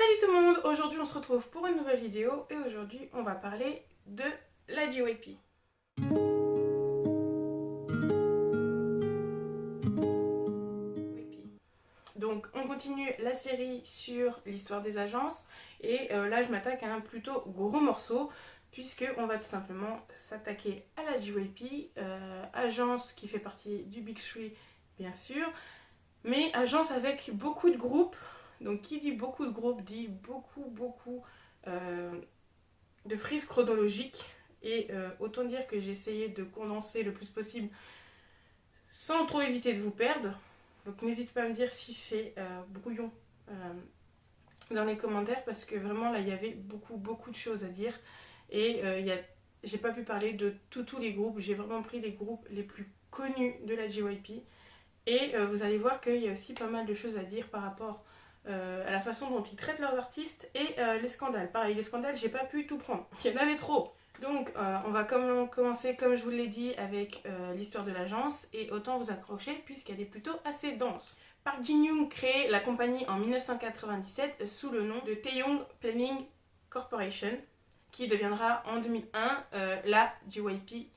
Salut tout le monde, aujourd'hui on se retrouve pour une nouvelle vidéo et aujourd'hui on va parler de la JYP. Donc on continue la série sur l'histoire des agences et là je m'attaque à un plutôt gros morceau puisque on va tout simplement s'attaquer à la JYP, agence qui fait partie du Big Three bien sûr, mais agence avec beaucoup de groupes. Donc qui dit beaucoup de groupes dit beaucoup de frises chronologiques. Et autant dire que j'ai essayé de condenser le plus possible sans trop éviter de vous perdre. Donc n'hésitez pas à me dire si c'est brouillon dans les commentaires parce que vraiment là il y avait beaucoup de choses à dire. Et j'ai pas pu parler de tous les groupes, j'ai vraiment pris les groupes les plus connus de la JYP. Et vous allez voir qu'il y a aussi pas mal de choses à dire par rapport à la façon dont ils traitent leurs artistes et les scandales. Pareil, les scandales, j'ai pas pu tout prendre, il y en avait trop. Donc on va commencer, comme je vous l'ai dit, avec l'histoire de l'agence et autant vous accrocher puisqu'elle est plutôt assez dense. Park Jin-young crée la compagnie en 1997 sous le nom de Taeyong Planning Corporation qui deviendra en 2001 la JYP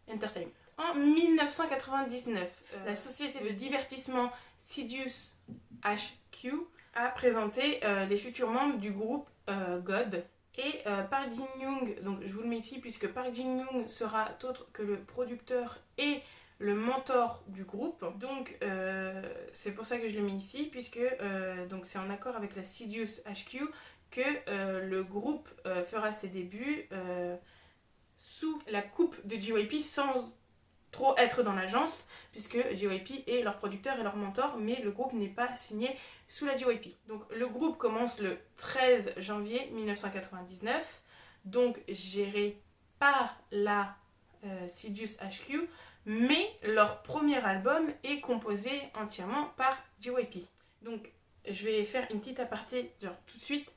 Entertainment. En 1999, la société de divertissement Sidious HQ a présenté les futurs membres du groupe God. Et Park Jin-young, donc je vous le mets ici puisque Park Jin-young sera autre que le producteur et le mentor du groupe. Donc c'est pour ça que je le mets ici puisque donc c'est en accord avec la Sidious HQ que le groupe fera ses débuts sous la coupe de JYP sans trop être dans l'agence puisque JYP est leur producteur et leur mentor, mais le groupe n'est pas signé sous la JYP. Donc le groupe commence le 13 janvier 1999, donc géré par la Sidious HQ, mais leur premier album est composé entièrement par JYP. Donc je vais faire une petite aparté genre tout de suite.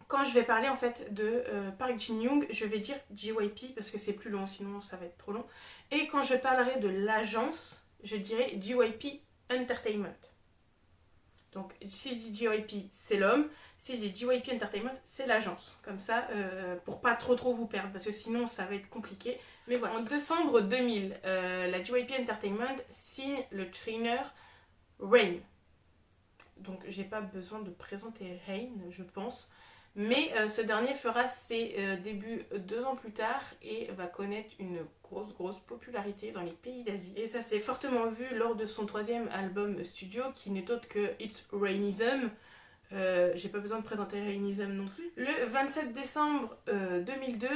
Quand je vais parler en fait de Park Jin-young, je vais dire JYP parce que c'est plus long, sinon ça va être trop long. Et quand je parlerai de l'agence, je dirai JYP Entertainment. Donc si je dis JYP, c'est l'homme. Si je dis JYP Entertainment, c'est l'agence. Comme ça, pour pas trop vous perdre, parce que sinon ça va être compliqué. Mais voilà. En décembre 2000, la JYP Entertainment signe le trainer Rain. Donc j'ai pas besoin de présenter Rain, je pense. Mais ce dernier fera ses débuts 2 ans plus tard et va connaître une grosse popularité dans les pays d'Asie. Et ça s'est fortement vu lors de son 3e album studio qui n'est autre que It's Rainism. J'ai pas besoin de présenter Rainism non plus. Le 27 décembre 2002,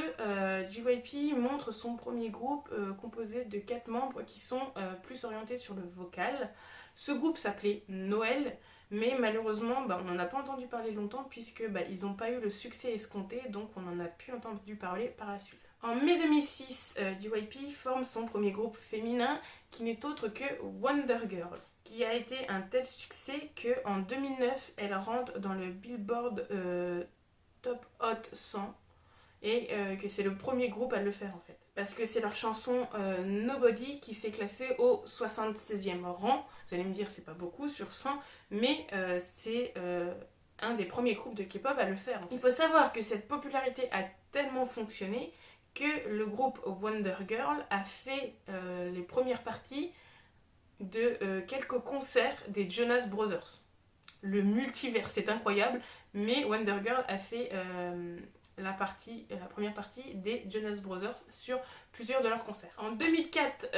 JYP montre son premier groupe composé de 4 membres qui sont plus orientés sur le vocal. Ce groupe s'appelait Noël. Mais malheureusement, on n'en a pas entendu parler longtemps puisque ils n'ont pas eu le succès escompté, donc on n'en a plus entendu parler par la suite. En mai 2006, JYP forme son premier groupe féminin qui n'est autre que Wonder Girl, qui a été un tel succès qu'en 2009, elle rentre dans le Billboard Top Hot 100 et que c'est le premier groupe à le faire en fait. Parce que c'est leur chanson Nobody qui s'est classée au 76e rang. Vous allez me dire c'est pas beaucoup sur 100, mais c'est un des premiers groupes de K-pop à le faire. En fait. Il faut savoir que cette popularité a tellement fonctionné que le groupe Wonder Girl a fait les premières parties de quelques concerts des Jonas Brothers. Le multivers, c'est incroyable, mais Wonder Girl a fait la première partie des Jonas Brothers sur plusieurs de leurs concerts. En 2004,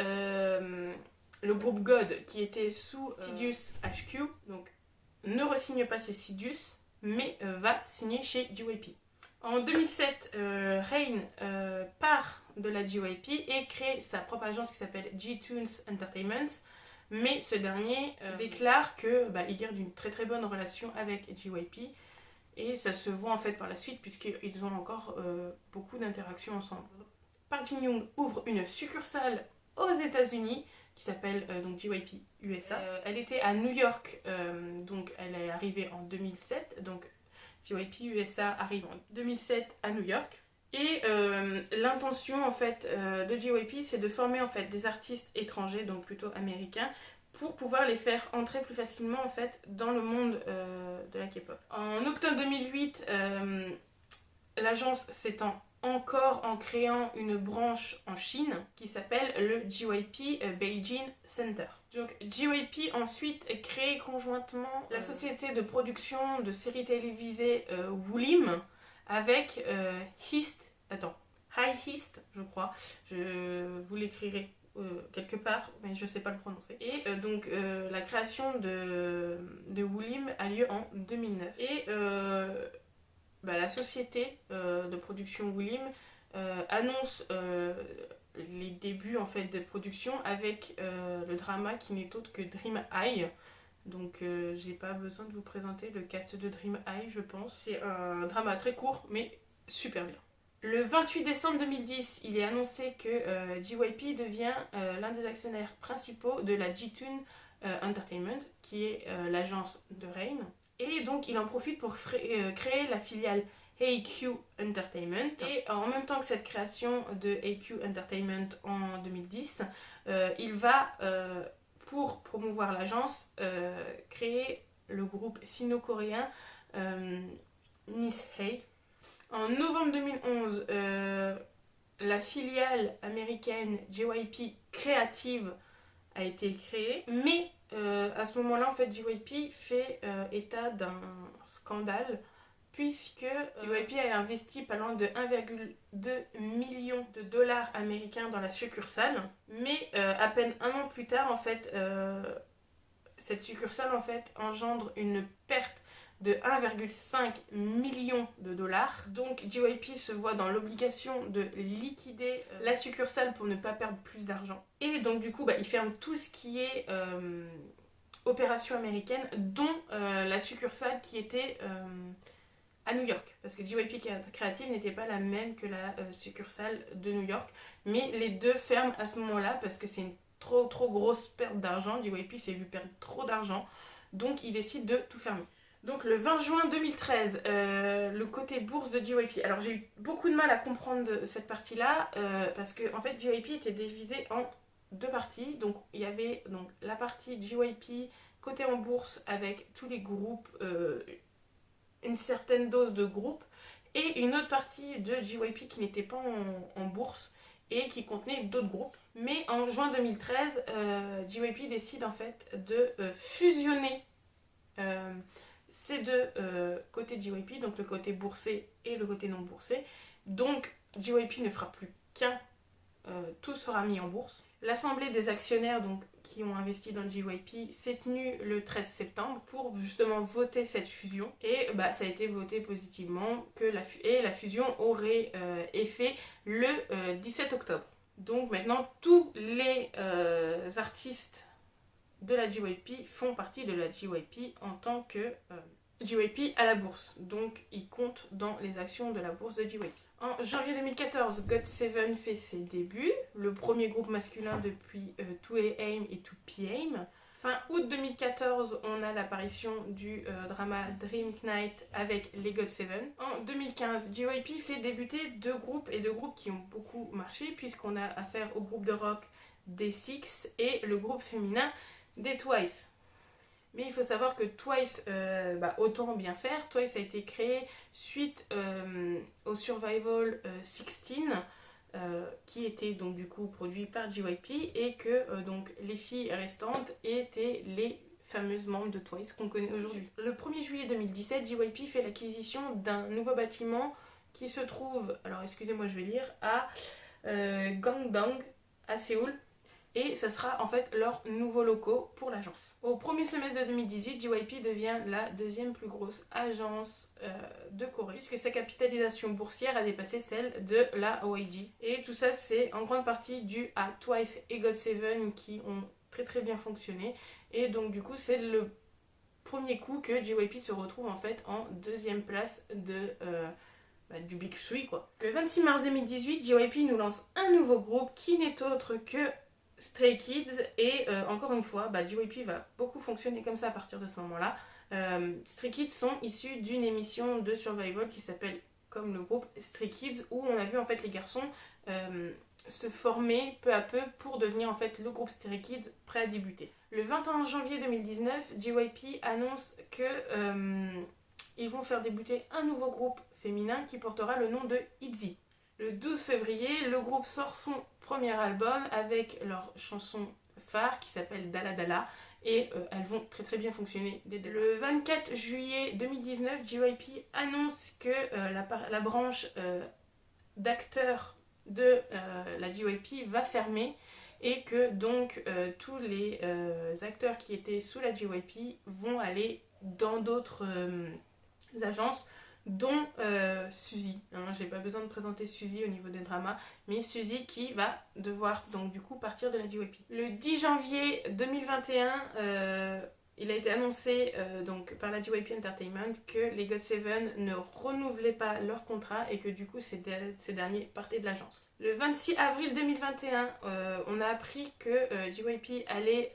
le groupe God, qui était sous Sidious HQ, donc ne re-signe pas chez Sidious, mais va signer chez JYP. En 2007, Rain part de la JYP et crée sa propre agence qui s'appelle G-Tunes Entertainment, mais ce dernier déclare qu'il garde une très bonne relation avec JYP. Et ça se voit en fait par la suite puisqu'ils ont encore beaucoup d'interactions ensemble. Park Jin-young ouvre une succursale aux États-Unis qui s'appelle donc JYP USA. Elle était à New York, donc elle est arrivée en 2007. Donc JYP USA arrive en 2007 à New York. Et l'intention en fait de JYP, c'est de former en fait des artistes étrangers, donc plutôt américains, pour pouvoir les faire entrer plus facilement en fait dans le monde de la K-pop. En octobre 2008, l'agence s'étend encore en créant une branche en Chine qui s'appelle le JYP Beijing Center. Donc JYP ensuite crée conjointement la société de production de séries télévisées Woollim avec High East, je crois. Je vous l'écrirai quelque part, mais je ne sais pas le prononcer. Et donc la création de Woollim a lieu en 2009. Et la société de production Woollim annonce les débuts en fait de production avec le drama qui n'est autre que Dream High. Donc j'ai pas besoin de vous présenter le cast de Dream High, je pense. C'est un drama très court mais super bien. Le 28 décembre 2010, il est annoncé que JYP devient l'un des actionnaires principaux de la Jitoon Entertainment, qui est l'agence de Rain. Et donc il en profite pour créer la filiale AQ Entertainment. Et en même temps que cette création de AQ Entertainment en 2010, il va, pour promouvoir l'agence, créer le groupe sino-coréen Miss Hay. En novembre 2011, la filiale américaine JYP Creative a été créée, mais à ce moment-là, en fait, JYP fait état d'un scandale puisque JYP a investi pas loin de 1,2 million de dollars américains dans la succursale, mais à peine un an plus tard, en fait, cette succursale en fait engendre une perte de 1,5 million de dollars. Donc JYP se voit dans l'obligation de liquider la succursale pour ne pas perdre plus d'argent. Et donc du coup, il ferme tout ce qui est opération américaine, dont la succursale qui était à New York. Parce que JYP Creative n'était pas la même que la succursale de New York. Mais les deux ferment à ce moment-là parce que c'est une trop grosse perte d'argent. JYP s'est vu perdre trop d'argent. Donc il décide de tout fermer. Donc le 20 juin 2013, le côté bourse de JYP. Alors j'ai eu beaucoup de mal à comprendre cette partie-là parce que en fait JYP était divisé en deux parties. Donc il y avait donc la partie JYP côté en bourse avec tous les groupes, une certaine dose de groupes, et une autre partie de JYP qui n'était pas en bourse et qui contenait d'autres groupes. Mais en juin 2013, JYP décide en fait de fusionner ces deux côtés JYP, donc le côté boursé et le côté non boursé. Donc JYP ne fera plus qu'un, tout sera mis en bourse. L'assemblée des actionnaires donc, qui ont investi dans le JYP s'est tenue le 13 septembre pour justement voter cette fusion. Et ça a été voté positivement que la fusion aurait effet le 17 octobre. Donc maintenant tous les artistes de la JYP font partie de la JYP en tant que JYP à la bourse. Donc ils comptent dans les actions de la bourse de JYP. En janvier 2014, GOT7 fait ses débuts, le premier groupe masculin depuis 2AM et 2PM. Fin août 2014, on a l'apparition du drama Dream Knight avec les GOT7. En 2015, JYP fait débuter deux groupes qui ont beaucoup marché puisqu'on a affaire au groupe de rock des Six et le groupe féminin des Twice. Mais il faut savoir que Twice, autant bien faire, Twice a été créé suite au Survival 16, qui était donc du coup produit par JYP, et que donc les filles restantes étaient les fameuses membres de Twice qu'on connaît aujourd'hui. Le 1er juillet 2017, JYP fait l'acquisition d'un nouveau bâtiment qui se trouve, alors excusez-moi je vais lire, à Gangdong, à Séoul. Et ça sera en fait leurs nouveaux locaux pour l'agence. Au premier semestre de 2018, JYP devient la deuxième plus grosse agence de Corée, puisque sa capitalisation boursière a dépassé celle de la OIG. Et tout ça, c'est en grande partie dû à Twice et GOT7 qui ont très bien fonctionné. Et donc du coup, c'est le premier coup que JYP se retrouve en fait en deuxième place du Big Three, quoi. Le 26 mars 2018, JYP nous lance un nouveau groupe qui n'est autre que Stray Kids, et encore une fois, JYP va beaucoup fonctionner comme ça à partir de ce moment-là. Stray Kids sont issus d'une émission de Survival qui s'appelle comme le groupe Stray Kids, où on a vu en fait les garçons se former peu à peu pour devenir en fait le groupe Stray Kids prêt à débuter. Le 21 janvier 2019, JYP annonce que ils vont faire débuter un nouveau groupe féminin qui portera le nom de ITZY. Le 12 février, le groupe sort son premier album avec leur chanson phare qui s'appelle Dala Dala, et elles vont très très bien fonctionner dès le départ. Le 24 juillet 2019, JYP annonce que la branche d'acteurs de la JYP va fermer et que donc tous les acteurs qui étaient sous la JYP vont aller dans d'autres agences, dont Suzy. Hein, j'ai pas besoin de présenter Suzy au niveau des dramas, mais Suzy qui va devoir donc du coup partir de la JYP. Le 10 janvier 2021, il a été annoncé donc par la JYP Entertainment que les GOT7 ne renouvelaient pas leur contrat et que du coup ces derniers partaient de l'agence. Le 26 avril 2021, on a appris que JYP allait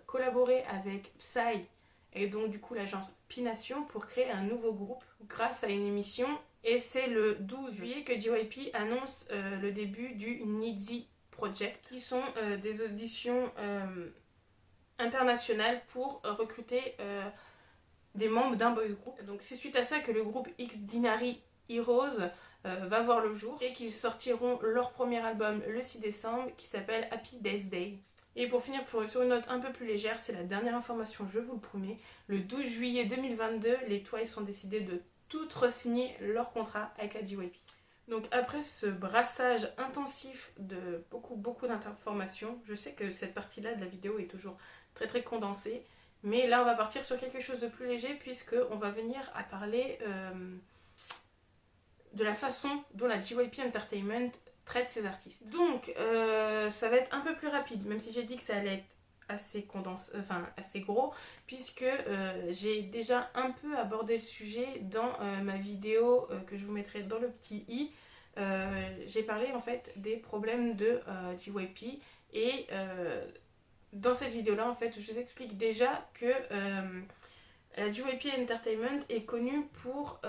collaborer avec Psy et donc du coup l'agence P-Nation pour créer un nouveau groupe grâce à une émission, et c'est le 12 juillet que JYP annonce le début du NIZY Project, qui sont des auditions internationales pour recruter des membres d'un boys group. Donc c'est suite à ça que le groupe X-Dinary Heroes va voir le jour et qu'ils sortiront leur premier album le 6 décembre qui s'appelle Happy Death Day. Et pour finir sur une note un peu plus légère, c'est la dernière information, je vous le promets, le 12 juillet 2022, les Twice ont décidé de toutes re-signer leur contrat avec la JYP. Donc après ce brassage intensif de beaucoup d'informations, je sais que cette partie-là de la vidéo est toujours très très condensée, mais là on va partir sur quelque chose de plus léger puisque on va venir à parler de la façon dont la JYP Entertainment traite ses artistes. Donc ça va être un peu plus rapide, même si j'ai dit que ça allait être assez condensé, enfin assez gros, puisque j'ai déjà un peu abordé le sujet dans ma vidéo que je vous mettrai dans le petit i. J'ai parlé en fait des problèmes de JYP, et dans cette vidéo là en fait je vous explique déjà que la JYP Entertainment est connue pour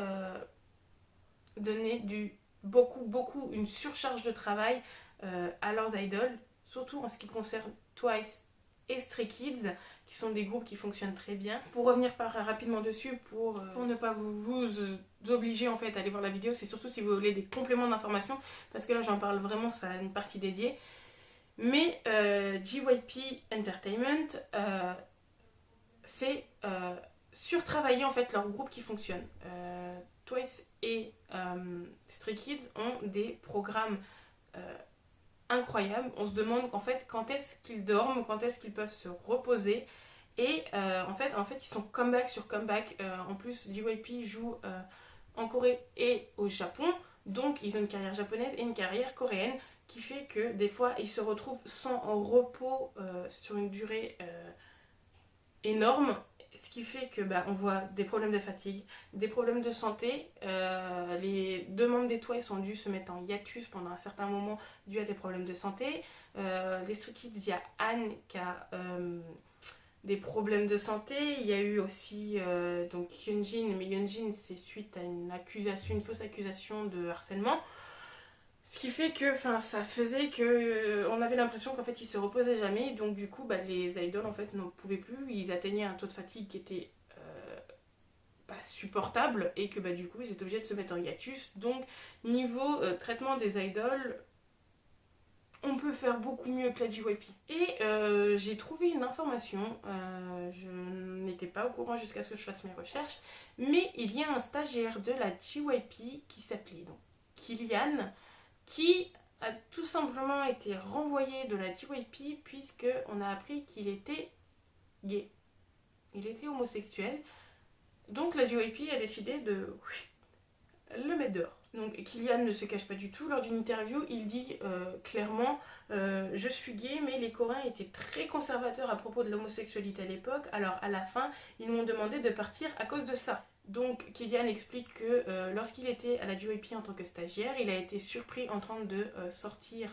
donner une surcharge de travail à leurs idoles, surtout en ce qui concerne Twice et Stray Kids, qui sont des groupes qui fonctionnent très bien. Pour revenir rapidement dessus, pour ne pas vous obliger en fait à aller voir la vidéo, c'est surtout si vous voulez des compléments d'information, parce que là j'en parle vraiment, ça a une partie dédiée. Mais JYP Entertainment fait surtravailler en fait leur groupe qui fonctionne. Twice et Stray Kids ont des programmes incroyables. On se demande en fait quand est-ce qu'ils dorment, quand est-ce qu'ils peuvent se reposer. Et en fait ils sont comeback sur comeback. En plus, JYP joue en Corée et au Japon. Donc ils ont une carrière japonaise et une carrière coréenne, qui fait que des fois ils se retrouvent sans repos sur une durée énorme. Ce qui fait que on voit des problèmes de fatigue, des problèmes de santé. Les deux membres des Twice ont dû se mettre en hiatus pendant un certain moment dû à des problèmes de santé. Les Stray Kids, il y a Anne qui a des problèmes de santé. Il y a eu aussi donc Hyunjin, mais Hyunjin c'est suite à une fausse accusation de harcèlement. Ce qui fait que ça faisait que on avait l'impression qu'en fait ils se reposaient jamais, donc du coup les idoles en fait n'en pouvaient plus, ils atteignaient un taux de fatigue qui était pas supportable, et que du coup ils étaient obligés de se mettre en hiatus. Donc niveau traitement des idoles, on peut faire beaucoup mieux que la JYP. Et j'ai trouvé une information, je n'étais pas au courant jusqu'à ce que je fasse mes recherches, mais il y a un stagiaire de la JYP qui s'appelait donc Kylian, qui a tout simplement été renvoyé de la JYP puisque on a appris qu'il était gay. Il était homosexuel. Donc la JYP a décidé de le mettre dehors. Donc Kylian ne se cache pas du tout. Lors d'une interview, il dit clairement je suis gay, mais les Coréens étaient très conservateurs à propos de l'homosexualité à l'époque. Alors à la fin, ils m'ont demandé de partir à cause de ça. Donc Kylian explique que lorsqu'il était à la JYP en tant que stagiaire, il a été surpris en train de sortir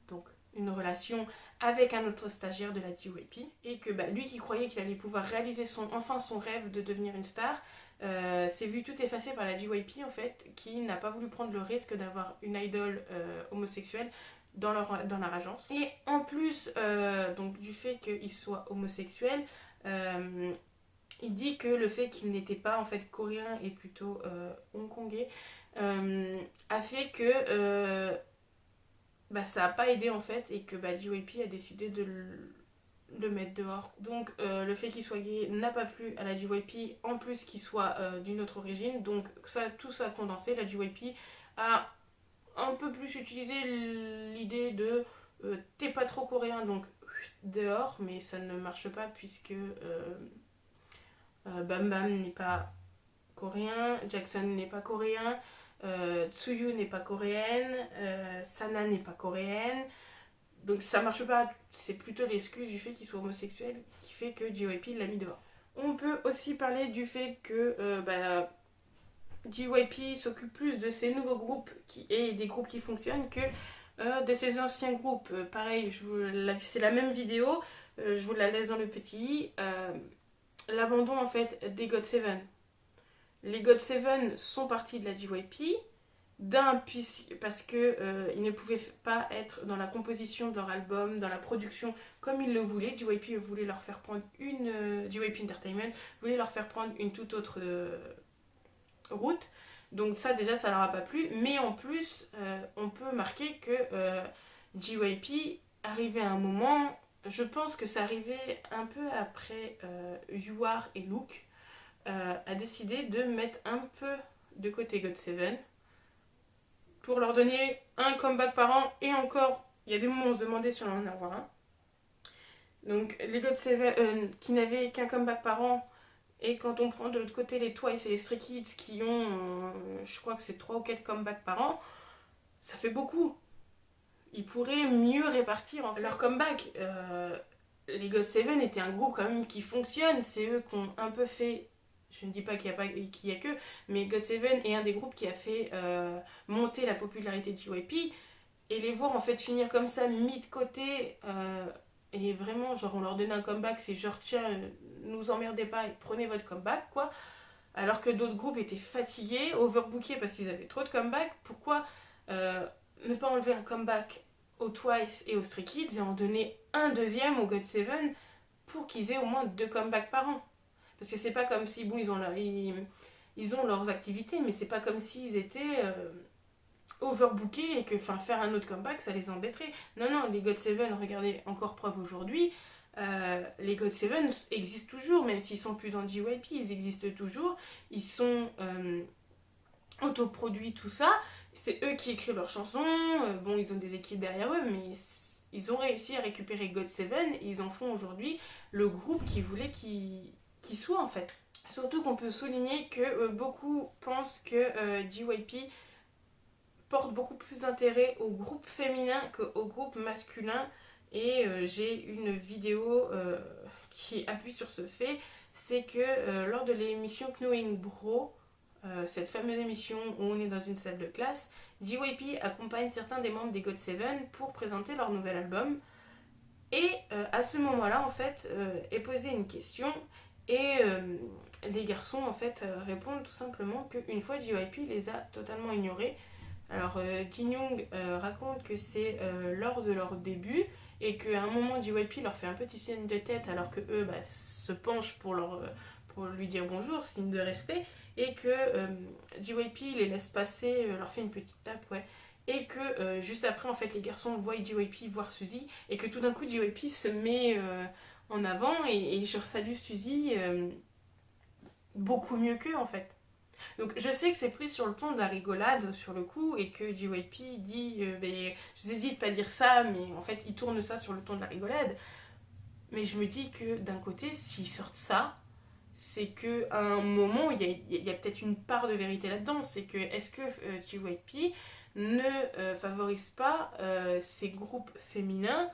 donc une relation avec un autre stagiaire de la JYP, et que lui qui croyait qu'il allait pouvoir réaliser enfin son rêve de devenir une star, s'est vu tout effacé par la JYP en fait, qui n'a pas voulu prendre le risque d'avoir une idole homosexuelle dans leur agence. Et en plus donc du fait qu'il soit homosexuel, il dit que le fait qu'il n'était pas en fait coréen et plutôt hongkongais a fait que ça n'a pas aidé en fait et que JYP a décidé de le mettre dehors. Donc le fait qu'il soit gay n'a pas plu à la JYP, en plus qu'il soit d'une autre origine, donc ça, tout ça condensé, la JYP a un peu plus utilisé l'idée de t'es pas trop coréen donc dehors, mais ça ne marche pas puisque Bam Bam n'est pas coréen, Jackson n'est pas coréen, Tsuyu n'est pas coréenne, Sana n'est pas coréenne. Donc ça marche pas, c'est plutôt l'excuse du fait qu'il soit homosexuel qui fait que JYP l'a mis dehors. On peut aussi parler du fait que JYP s'occupe plus de ces nouveaux groupes et des groupes qui fonctionnent que de ces anciens groupes. Pareil, c'est la même vidéo, je vous la laisse dans le petit. L'abandon en fait des GOT7. Les GOT7 sont partis de la JYP. Parce qu'ils ne pouvaient pas être dans la composition de leur album, dans la production comme ils le voulaient. JYP voulait leur faire prendre JYP Entertainment voulait leur faire prendre une toute autre route. Donc ça déjà ça leur a pas plu. Mais en plus on peut marquer que JYP arrivait à un moment, je pense que ça arrivait un peu après UR et Look, a décidé de mettre un peu de côté GOT7 pour leur donner un comeback par an, et encore, il y a des moments où on se demandait si on en allait avoir un. Donc les GOT7 qui n'avaient qu'un comeback par an, et quand on prend de l'autre côté les Twice et les Stray Kids qui ont, je crois que c'est 3 ou 4 comebacks par an, ça fait beaucoup. Ils pourraient mieux répartir en fait leur comeback. Les GOT7 étaient un groupe quand même qui fonctionne, c'est eux qui ont un peu fait... Je ne dis pas qu'il y a que, mais GOT7 est un des groupes qui a fait monter la popularité de JYP, et les voir en fait finir comme ça, mis de côté, et vraiment, genre on leur donne un comeback, c'est genre tiens, nous emmerdez pas et prenez votre comeback, quoi. Alors que d'autres groupes étaient fatigués, overbookés parce qu'ils avaient trop de comebacks. Pourquoi ne pas enlever un comeback aux Twice et aux Stray Kids et en donner un deuxième aux GOT7 pour qu'ils aient au moins 2 comebacks par an? Parce que c'est pas comme si, bon, ils ont leurs activités, mais c'est pas comme s'ils étaient overbookés et que faire un autre comeback, ça les embêterait. Non, non, les GOT7, regardez, encore preuve aujourd'hui, les GOT7 existent toujours, même s'ils sont plus dans JYP, ils existent toujours. Ils sont autoproduits, tout ça. C'est eux qui écrivent leurs chansons. Bon, ils ont des équipes derrière eux, mais ils ont réussi à récupérer GOT7 et ils en font aujourd'hui le groupe qu'ils voulaient qui soit en fait. Surtout qu'on peut souligner que beaucoup pensent que JYP porte beaucoup plus d'intérêt au groupe féminin qu'au groupe masculin, et j'ai une vidéo qui appuie sur ce fait. C'est que lors de l'émission Knowing Bro, cette fameuse émission où on est dans une salle de classe, JYP accompagne certains des membres des GOT7 pour présenter leur nouvel album, et à ce moment-là en fait est posée une question. Et les garçons en fait répondent tout simplement qu'une fois JYP les a totalement ignorés. Alors Jin Young raconte que c'est lors de leur début et qu'à un moment JYP leur fait un petit signe de tête alors que eux se penchent pour lui dire bonjour, signe de respect, et que JYP les laisse passer, leur fait une petite tape, ouais. Et que juste après en fait les garçons voient JYP voir Suzy et que tout d'un coup JYP se met en avant et je salue Suzy beaucoup mieux qu'eux en fait. Donc je sais que c'est pris sur le ton de la rigolade sur le coup et que JYP dit je vous ai dit de pas dire ça, mais en fait il tourne ça sur le ton de la rigolade. Mais je me dis que d'un côté s'ils sortent ça, c'est qu'à un moment il y a peut-être une part de vérité là-dedans. C'est que est-ce que JYP ne favorise pas ces groupes féminins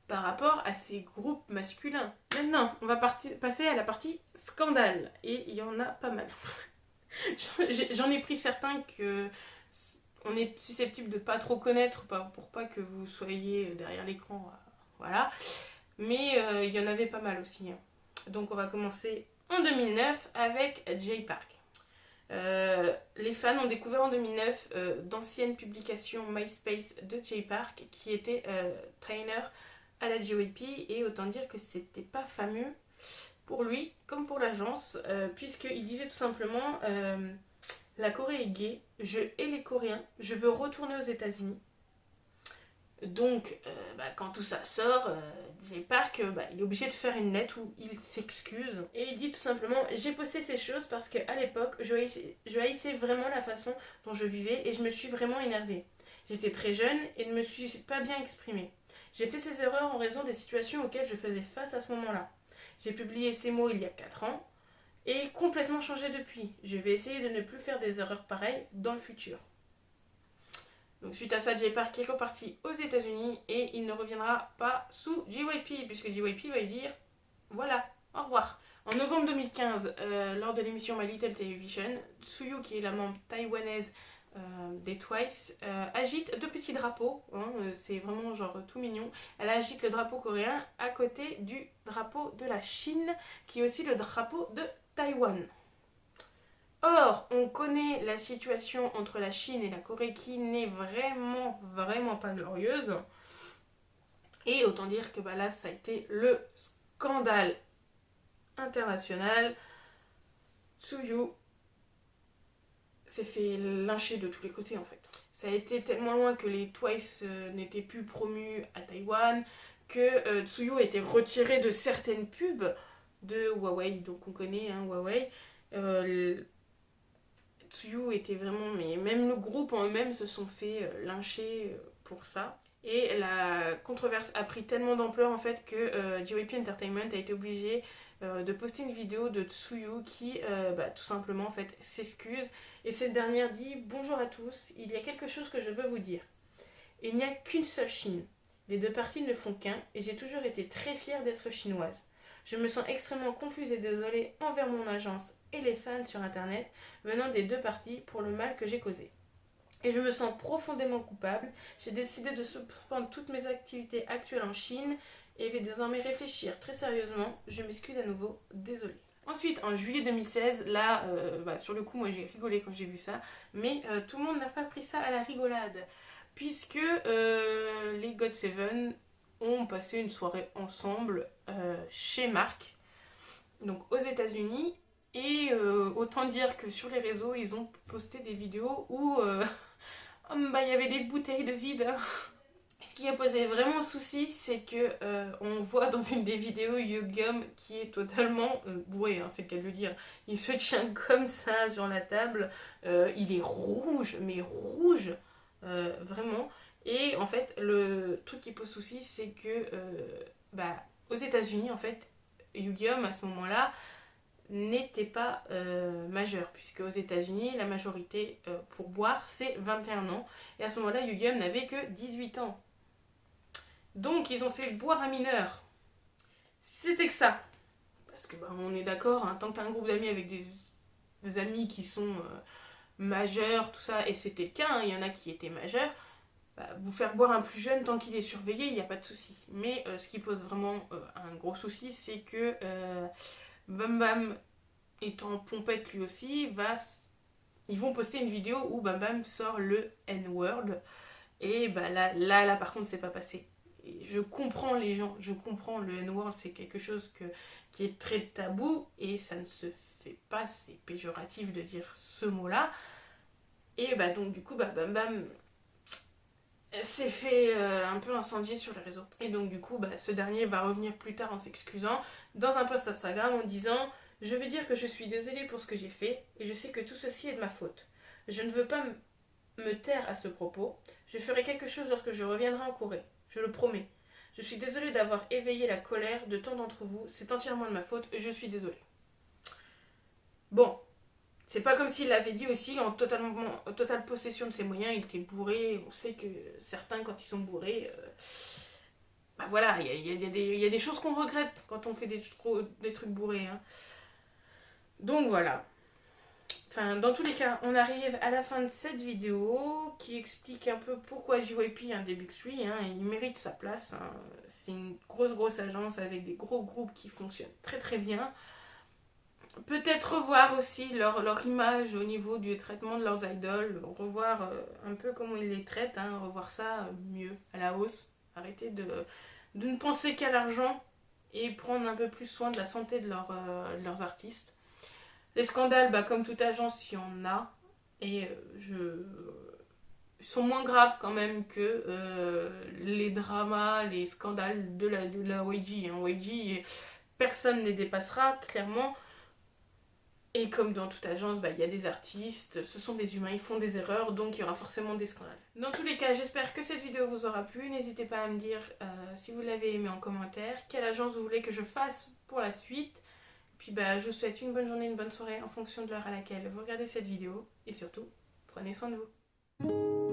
par rapport à ces groupes masculins? Maintenant, on va passer à la partie scandale. Et il y en a pas mal. J'en ai pris certains que on est susceptible de pas trop connaître pour pas que vous soyez derrière l'écran. Voilà. Mais il y en avait pas mal aussi. Donc on va commencer en 2009 avec Jay Park. Les fans ont découvert en 2009 d'anciennes publications MySpace de Jay Park qui était trainer à la JYP, et autant dire que c'était pas fameux pour lui comme pour l'agence, puisqu'il disait tout simplement la Corée est gay, je hais les Coréens, je veux retourner aux États-Unis. Donc, quand tout ça sort, Jay Park, il est obligé de faire une lettre où il s'excuse. Et il dit tout simplement, j'ai posté ces choses parce qu'à l'époque, je haïssais vraiment la façon dont je vivais et je me suis vraiment énervée. J'étais très jeune et ne me suis pas bien exprimée. J'ai fait ces erreurs en raison des situations auxquelles je faisais face à ce moment-là. J'ai publié ces mots il y a 4 ans et complètement changé depuis. Je vais essayer de ne plus faire des erreurs pareilles dans le futur. Donc suite à ça, Jay Park est reparti aux États-Unis et il ne reviendra pas sous JYP, puisque JYP va lui dire voilà, au revoir. En novembre 2015, lors de l'émission My Little Television, Tsuyu, qui est la membre taïwanaise des Twice, agite 2 petits drapeaux, hein, c'est vraiment genre tout mignon. Elle agite le drapeau coréen à côté du drapeau de la Chine, qui est aussi le drapeau de Taïwan. Or, on connaît la situation entre la Chine et la Corée qui n'est vraiment pas glorieuse. Et autant dire que là, ça a été le scandale international. Tsuyu s'est fait lyncher de tous les côtés en fait. Ça a été tellement loin que les Twice n'étaient plus promus à Taïwan, que Tsuyu a été retiré de certaines pubs de Huawei, donc on connaît Huawei. Tsuyu était vraiment, mais même le groupe en eux-mêmes se sont fait lyncher pour ça. Et la controverse a pris tellement d'ampleur en fait que JYP Entertainment a été obligé de poster une vidéo de Tsuyu qui tout simplement en fait s'excuse. Et cette dernière dit: bonjour à tous, il y a quelque chose que je veux vous dire. Il n'y a qu'une seule Chine. Les 2 parties ne font qu'un et j'ai toujours été très fière d'être chinoise. Je me sens extrêmement confuse et désolée envers mon agence et les fans sur internet venant des 2 parties pour le mal que j'ai causé. Et je me sens profondément coupable. J'ai décidé de suspendre toutes mes activités actuelles en Chine et vais désormais réfléchir très sérieusement. Je m'excuse à nouveau, désolée. Ensuite, en juillet 2016, là, sur le coup, moi j'ai rigolé quand j'ai vu ça, mais tout le monde n'a pas pris ça à la rigolade, puisque les GOT7 ont passé une soirée ensemble chez Marc, donc aux États-Unis. Et autant dire que sur les réseaux, ils ont posté des vidéos où il y avait des bouteilles de vide. Ce qui a posé vraiment souci, c'est que on voit dans une des vidéos Yugyeom qui est totalement bourré, hein, c'est le cas de le dire. Il se tient comme ça sur la table, il est rouge, mais rouge, vraiment. Et en fait, le truc qui pose souci, c'est que aux États-Unis, en fait, Yugyeom à ce moment-là n'était pas majeur, puisque aux États-Unis la majorité pour boire c'est 21 ans, et à ce moment-là Yugyeom n'avait que 18 ans. Donc ils ont fait boire un mineur. C'était que ça. Parce que on est d'accord, hein, tant que t'as un groupe d'amis avec des amis qui sont majeurs, tout ça, et c'était le cas, hein, il y en a qui étaient majeurs, vous faire boire un plus jeune tant qu'il est surveillé, il n'y a pas de souci. Mais ce qui pose vraiment un gros souci, c'est que Bam Bam, étant pompette lui aussi, ils vont poster une vidéo où Bam Bam sort le N-word. Et là par contre, c'est pas passé. Et je comprends les gens, je comprends le N-word, c'est quelque chose qui est très tabou et ça ne se fait pas, c'est péjoratif de dire ce mot-là. Et donc du coup, Bam Bam s'est fait un peu incendier sur les réseaux. Et donc du coup, ce dernier va revenir plus tard en s'excusant dans un post Instagram en disant: je veux dire que je suis désolée pour ce que j'ai fait et je sais que tout ceci est de ma faute. Je ne veux pas me taire à ce propos. Je ferai quelque chose lorsque je reviendrai en Corée. Je le promets. Je suis désolée d'avoir éveillé la colère de tant d'entre vous. C'est entièrement de ma faute et je suis désolée. Bon. C'est pas comme s'il l'avait dit aussi en totale possession de ses moyens, il était bourré. On sait que certains, quand ils sont bourrés, voilà, il y a des choses qu'on regrette quand on fait des trucs bourrés. Hein. Donc voilà. Enfin, dans tous les cas, on arrive à la fin de cette vidéo qui explique un peu pourquoi JYP est un des Big Three. Hein, il mérite sa place. Hein. C'est une grosse agence avec des gros groupes qui fonctionnent très bien. Peut-être revoir aussi leur image au niveau du traitement de leurs idoles, revoir un peu comment ils les traitent, hein, revoir ça mieux, à la hausse. Arrêter de ne penser qu'à l'argent et prendre un peu plus soin de la santé de leurs artistes. Les scandales, bah, comme toute agence, il y en a. Et ils sont moins graves quand même que les dramas, les scandales de la YG. Hein. YG, personne ne les dépassera, clairement. Et comme dans toute agence, bah, il y a des artistes, ce sont des humains, ils font des erreurs, donc il y aura forcément des scandales. Dans tous les cas, j'espère que cette vidéo vous aura plu. N'hésitez pas à me dire si vous l'avez aimé en commentaire, quelle agence vous voulez que je fasse pour la suite. Puis bah, je vous souhaite une bonne journée, une bonne soirée en fonction de l'heure à laquelle vous regardez cette vidéo. Et surtout, prenez soin de vous.